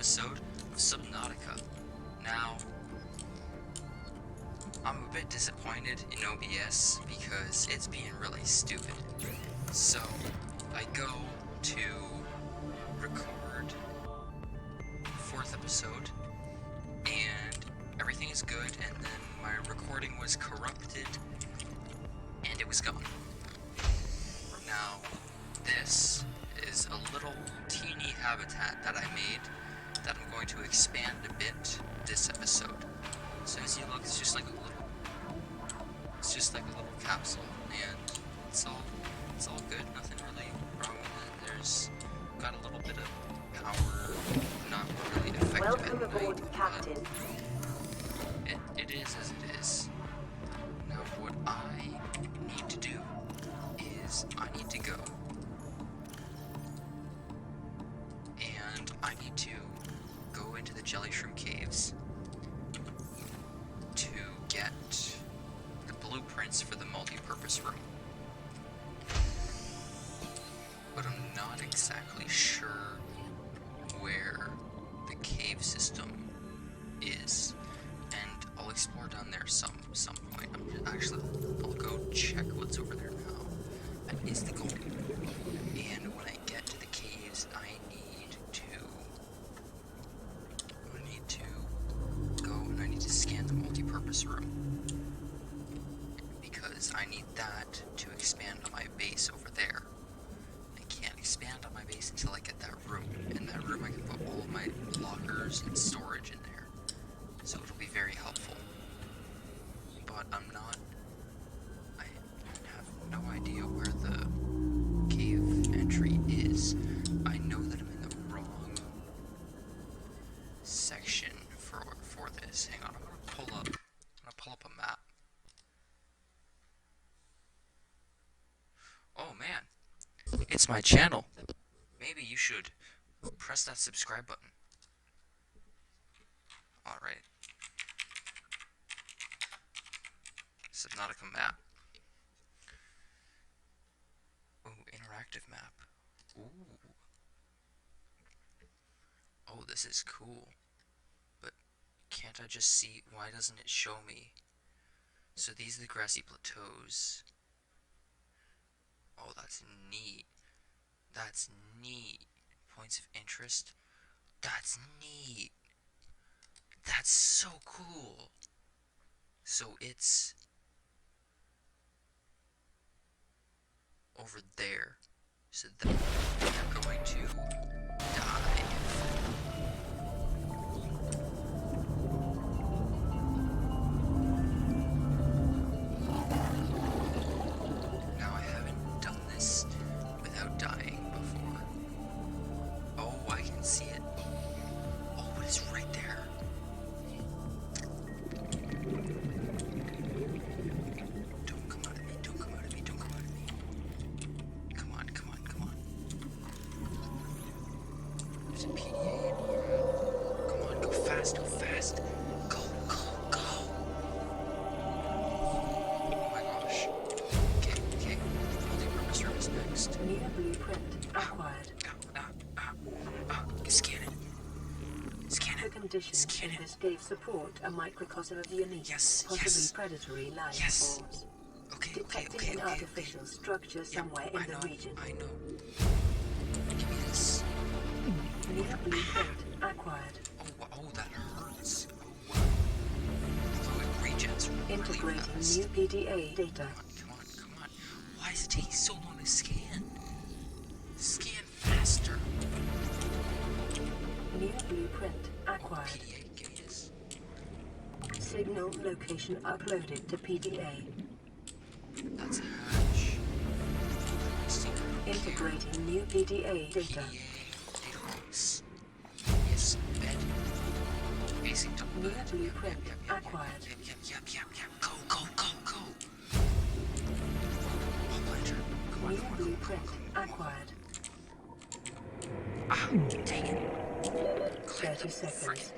episode of Subnautica. Now, I'm a bit disappointed in OBS because it's being really stupid. So, I go to record the 4th episode, and everything is good, and then my recording was corrupted, and it was gone. Now, this is a little teeny habitat that I made that I'm going to expand a bit this episode. So as you look, it's just like a little capsule, and it's all good. Nothing really wrong with it. There's got a little bit of power, not really affected. Welcome aboard, Captain. It is as it is. Now what I need to do is I need to go. And I need to go into the jelly shroom caves to get the blueprints for the multi-purpose room. But I'm not exactly sure where the cave system is, and I'll explore down there some point. I'll go check what's over there now. That is the goal. And when I get to the caves, I need to go and I need to scan the multi-purpose room, because I need that to expand on my base over there. I can't expand on my base until I get that room. In that room I can put all of my lockers and storage in there, so it'll be very helpful. But I have no idea where the cave entry is. I know that I'm in the wrong section for this. Hang on, I'm gonna pull up a map. Oh man, it's my channel. Maybe you should press that subscribe button. Alright. Subnautica map. Ooh, interactive map. Ooh. Oh, this is cool. But can't I just see? Why doesn't it show me? So these are the grassy plateaus. Oh, that's neat. That's neat. Points of interest. That's neat. That's so cool. So it's over there. So then I'm going to dive. Now I haven't done this without dying before. Oh, I can see it. Oh, it's right there. Don't come out of me, don't come out of me, don't come out of me. Come on, come on, come on. There's a PDA in here. Come on, go fast, go fast. Go, go, go. Oh my gosh. Okay. Multi-purpose room is next. New blueprint acquired. Scan it. Scan The it. conditions Scan in it. this cave support a microcosm of unique, Yes, possibly yes. predatory life Yes. forms. Okay. Detecting an artificial structure somewhere in the region. I know. Give me this. New blueprint acquired. Oh, that hurts. Oh, wow. Although it regens really Integrating fast. new PDA data. Come on. Why is it taking so long to scan? Scan faster. New blueprint acquired. PDA, give me this. Signal location uploaded to PDA. That's a hatch. Integrating new PDA data. PDA, data box. Yes, bed. Basic double New bed. blueprint Yep. acquired. Go. Oh, planter. Come New on. blueprint acquired. Ah, dang it. 30 seconds.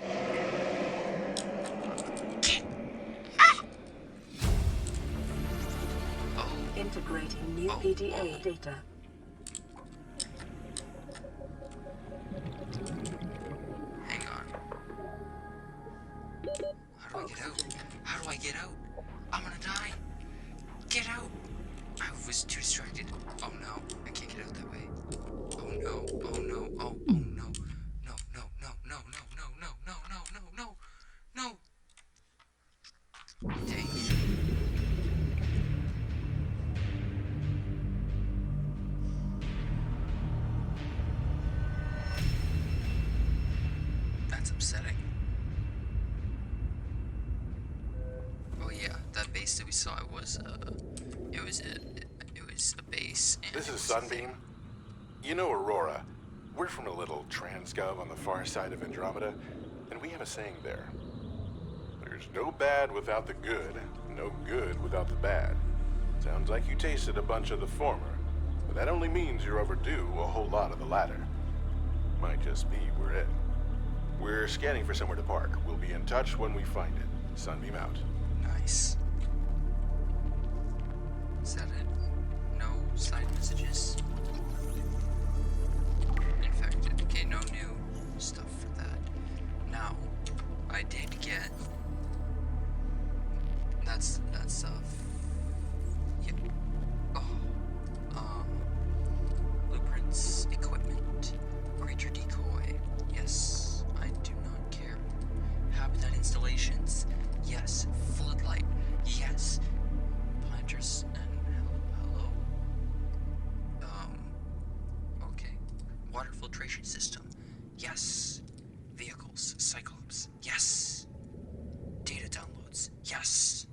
Integrating new PDA data. Hang oh no, oh no, no, no, no, no, no, no, no, no, no, no, no, no. Dang it. That's upsetting. Oh yeah, that base that we saw was it was a base. And This it is was a thing. Sunbeam. You know Aurora. We're from a little transgov on the far side of Andromeda, and we have a saying there. There's no bad without the good, no good without the bad. Sounds like you tasted a bunch of the former, but that only means you're overdue a whole lot of the latter. Might just be we're it. We're scanning for somewhere to park. We'll be in touch when we find it. Sunbeam out. Nice. Is that it? No side messages? Infected. Okay, no new stuff for that. Now, I did get that stuff. Yep. Oh. Blueprints, equipment, creature decoy. Yes, I do not care. Habitat installations. Yes. Floodlight. Yes. Planters and hello. Okay. Water filtration system. Yes. Vehicles. Cyclops. Yes. Data downloads. Yes.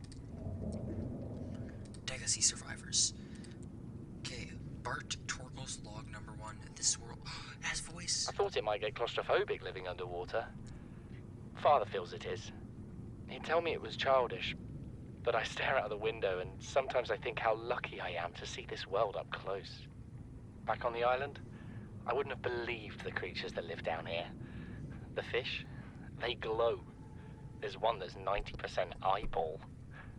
DEGASI survivors. Okay. Bart Torkel's log number 1. This world has voice. I thought it might get claustrophobic living underwater. Father feels it is. He'd tell me it was childish, but I stare out the window and sometimes I think how lucky I am to see this world up close. Back on the island, I wouldn't have believed the creatures that live down here. The fish, they glow. There's one that's 90% eyeball.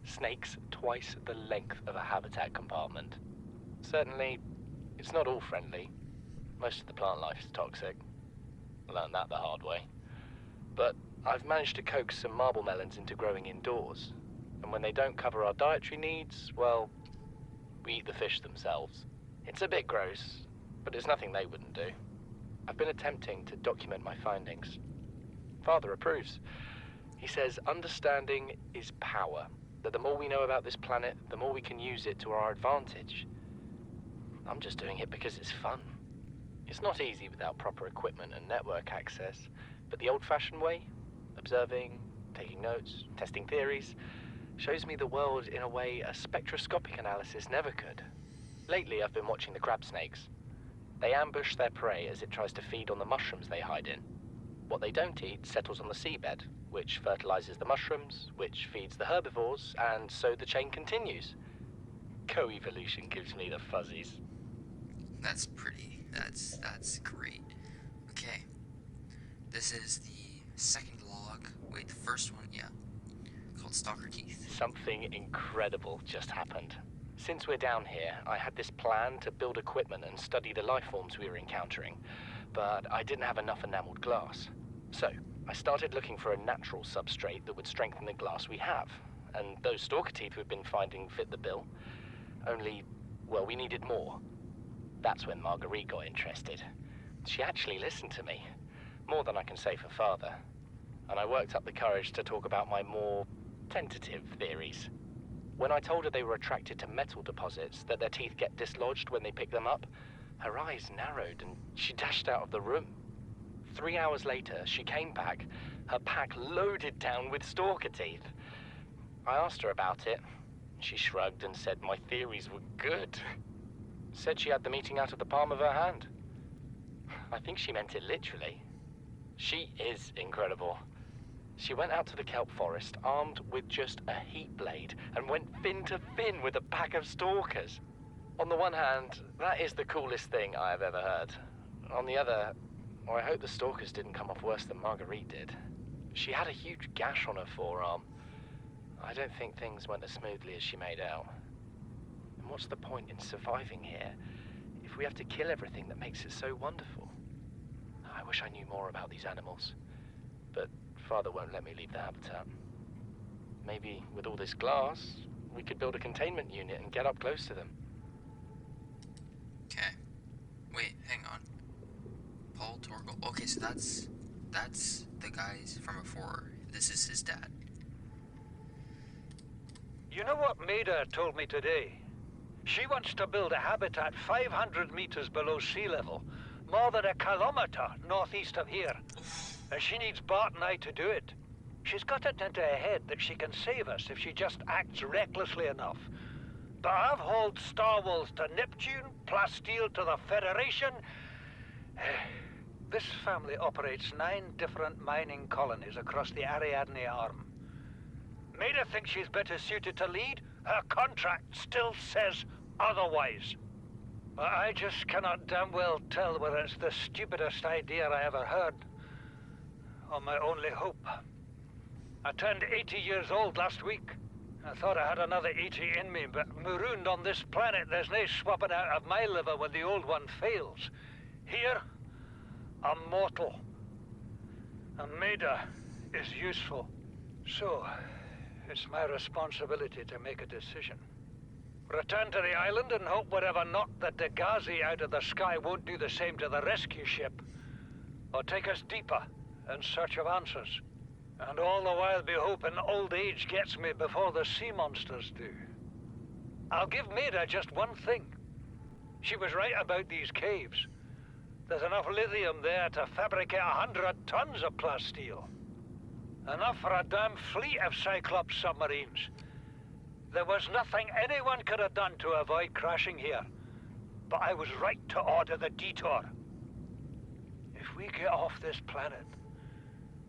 Snakes twice the length of a habitat compartment. Certainly, it's not all friendly. Most of the plant life is toxic. I learned that the hard way. But I've managed to coax some marble melons into growing indoors. And when they don't cover our dietary needs, well, we eat the fish themselves. It's a bit gross, but it's nothing they wouldn't do. I've been attempting to document my findings. Father approves. He says understanding is power, that the more we know about this planet, the more we can use it to our advantage. I'm just doing it because it's fun. It's not easy without proper equipment and network access, but the old-fashioned way, observing, taking notes, testing theories, shows me the world in a way a spectroscopic analysis never could. Lately, I've been watching the crab snakes. They ambush their prey as it tries to feed on the mushrooms they hide in. What they don't eat settles on the seabed, which fertilizes the mushrooms, which feeds the herbivores, and so the chain continues. Co-evolution gives me the fuzzies. That's pretty. That's great. Okay. This is the second log. Wait, the first one, yeah. Called Stalker Teeth. Something incredible just happened. Since we're down here, I had this plan to build equipment and study the life forms we were encountering, but I didn't have enough enameled glass. So, I started looking for a natural substrate that would strengthen the glass we have, and those stalker teeth we've been finding fit the bill. Only, well, we needed more. That's when Marguerite got interested. She actually listened to me, more than I can say for Father, and I worked up the courage to talk about my more tentative theories. When I told her they were attracted to metal deposits, that their teeth get dislodged when they pick them up, her eyes narrowed and she dashed out of the room. 3 hours later, she came back, her pack loaded down with stalker teeth. I asked her about it. She shrugged and said my theories were good. Said she had the meeting out of the palm of her hand. I think she meant it literally. She is incredible. She went out to the kelp forest armed with just a heat blade and went fin to fin with a pack of stalkers. On the one hand, that is the coolest thing I have ever heard. On the other, I hope the stalkers didn't come off worse than Marguerite did. She had a huge gash on her forearm. I don't think things went as smoothly as she made out. And what's the point in surviving here if we have to kill everything that makes it so wonderful? I wish I knew more about these animals, but Father won't let me leave the habitat. Maybe with all this glass, we could build a containment unit and get up close to them. Okay. Wait, hang on. Alt Orgel. Okay, so that's the guys from before. This is his dad. You know what Maida told me today? She wants to build a habitat 500 meters below sea level, more than a kilometer northeast of here. And she needs Bart and I to do it. She's got it into her head that she can save us if she just acts recklessly enough. But I've hauled Star Wars to Neptune, Plasteel to the Federation. This family operates 9 different mining colonies across the Ariadne Arm. Maida thinks she's better suited to lead. Her contract still says otherwise. I just cannot damn well tell whether it's the stupidest idea I ever heard, or my only hope. I turned 80 years old last week. I thought I had another 80 in me, but marooned on this planet, there's no swapping out of my liver when the old one fails. Here, I'm mortal. And Maida is useful. So, it's my responsibility to make a decision. Return to the island and hope whatever knocked the DEGASI out of the sky won't do the same to the rescue ship. Or take us deeper in search of answers. And all the while be hoping old age gets me before the sea monsters do. I'll give Maida just one thing. She was right about these caves. There's enough lithium there to fabricate 100 tons of plasteel. Enough for a damn fleet of Cyclops submarines. There was nothing anyone could have done to avoid crashing here. But I was right to order the detour. If we get off this planet,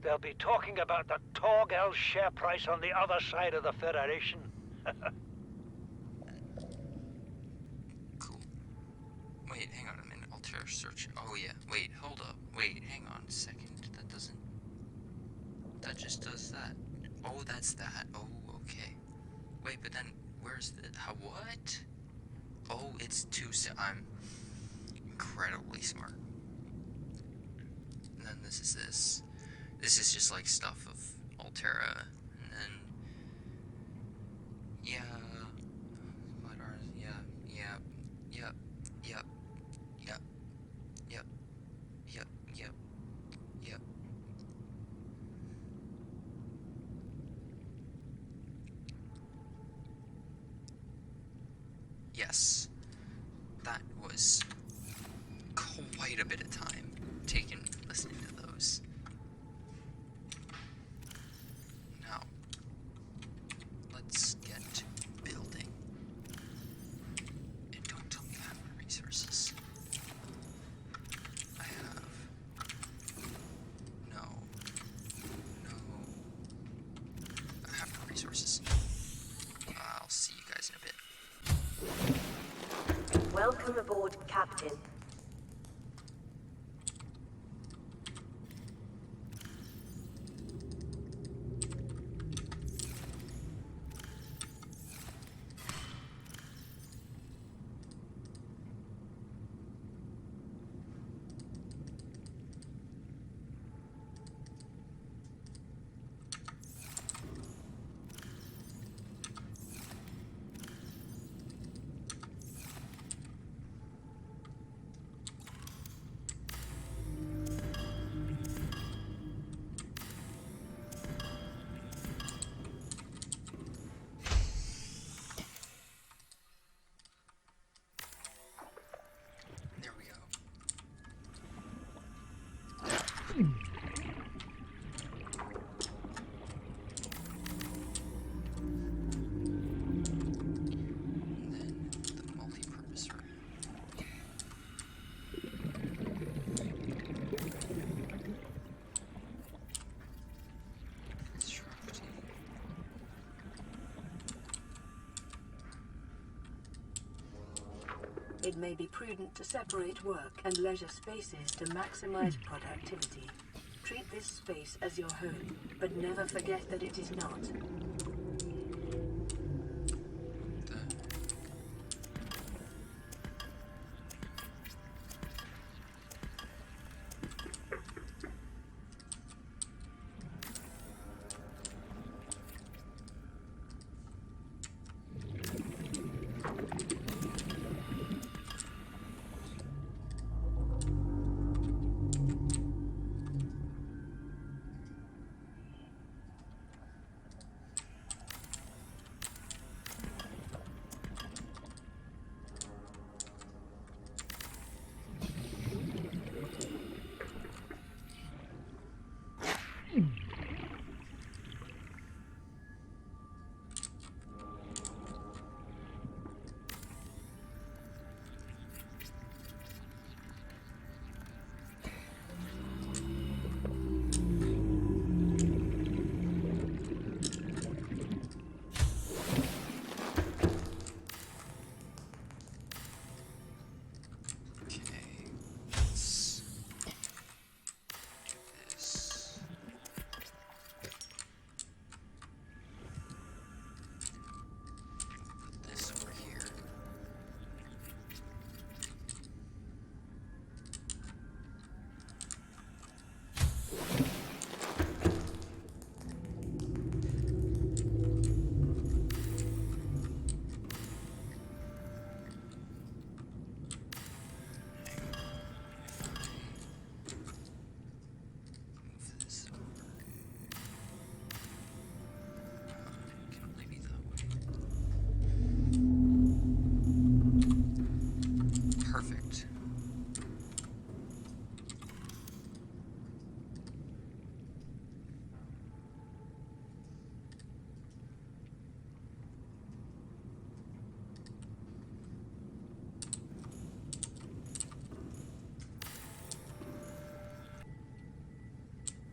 they'll be talking about the Torgal share price on the other side of the Federation. Cool. Wait, hang on a minute. Alter search. Oh yeah. Wait, hold up. Wait, hang on a second. That doesn't. That just does that. Oh, that's that. Oh, okay. Wait, but then where's the? How? What? Oh, it's too. I'm incredibly smart. And then this is this. This is just like stuff of Altera, and then yeah, what are yep, yep, yep, yep, yep, yep, yep, yep. Yes, that was quite a bit of time taken listening to those. Now, let's get building. And don't tell me I have no resources. I have no. I have no resources. I'll see you guys in a bit. Welcome aboard, Captain. There we go. And then the multi-purpose room. Constructing. It may be prudent to separate work and leisure spaces to maximize productivity. Treat this space as your home, but never forget that it is not.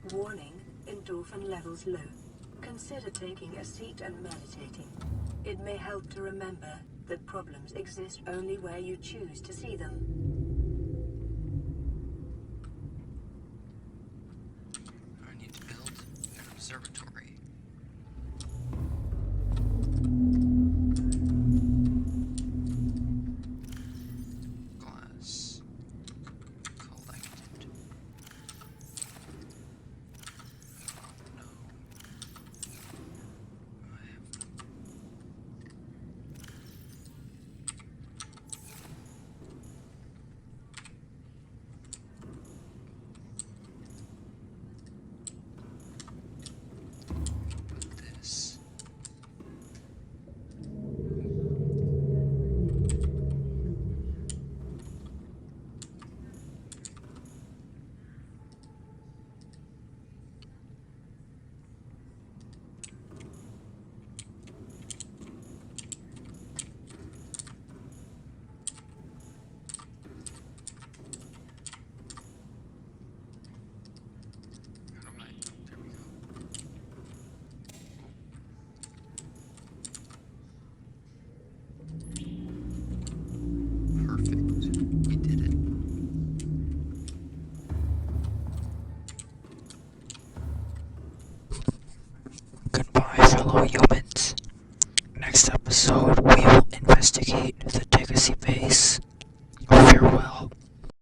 Warning, endorphin levels low. Consider taking a seat and meditating. It may help to remember that problems exist only where you choose to see them. I need to build an observatory. Glass collected. Oh no. I have this. How do I? There we go. Perfect. We did it. Goodbye, fellow humans.